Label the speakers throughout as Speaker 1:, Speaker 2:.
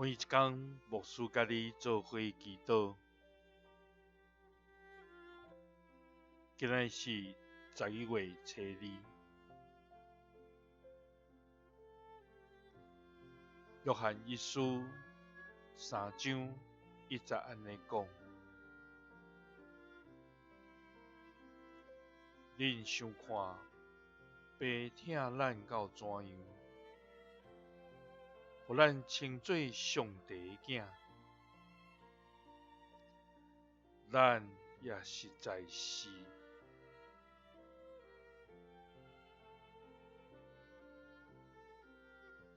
Speaker 1: 每一天，牧师甲你做伙祈祷。今仔是11月初2。约翰一书3章1节安尼讲：恁想看，爸疼咱到怎样，互咱称做上帝的囝，咱也实在是。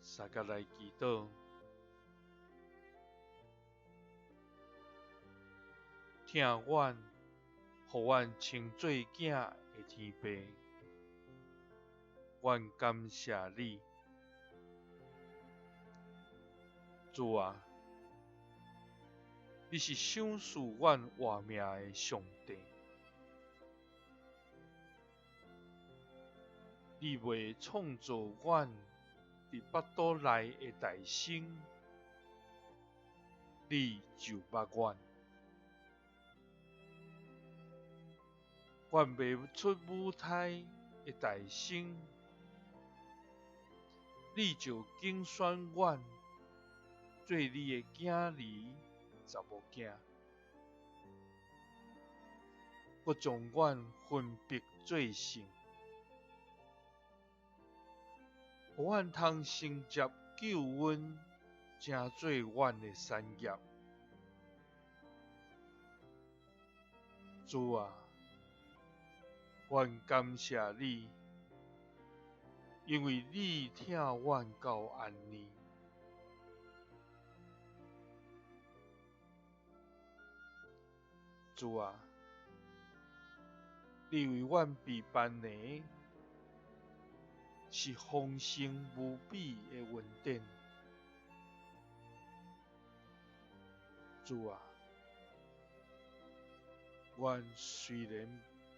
Speaker 1: 三甲来祈祷，疼阮，互阮称做囝的天父，阮感谢你，主啊，你是赏赐阮活命的上帝，你未创造阮伫腹肚内的大生，你就捌阮。阮未出母胎的大生，你就拣选阮做你的囝儿查某囝，搁将阮分别做圣，互阮通承接救恩，成做阮的产业。主啊，阮感谢你，因为你疼阮到安尼。主啊，你为阮备办的是丰盛无比的恩典。主啊，阮虽然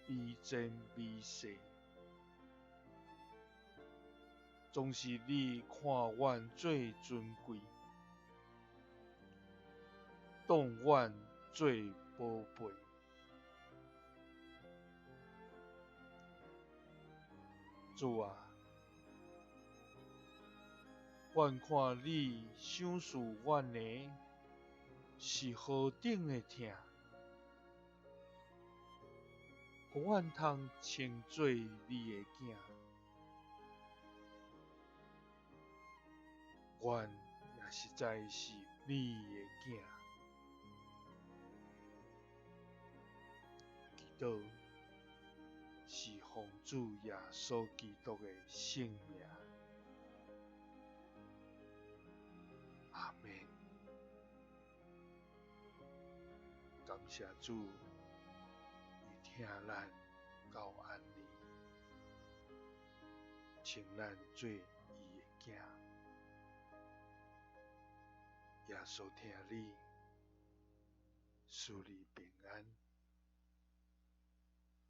Speaker 1: 微贱微小，总是你看阮最尊贵，当阮最宝贝。主啊，阮看你赏赐阮的是何等的疼，互阮通称做你的囝，阮也实在是你的囝。祈祷是奉主耶稣基督的圣名，阿们。感谢主，伊疼咱到安尼，称咱做伊的囝。耶稣疼你，赐你平安。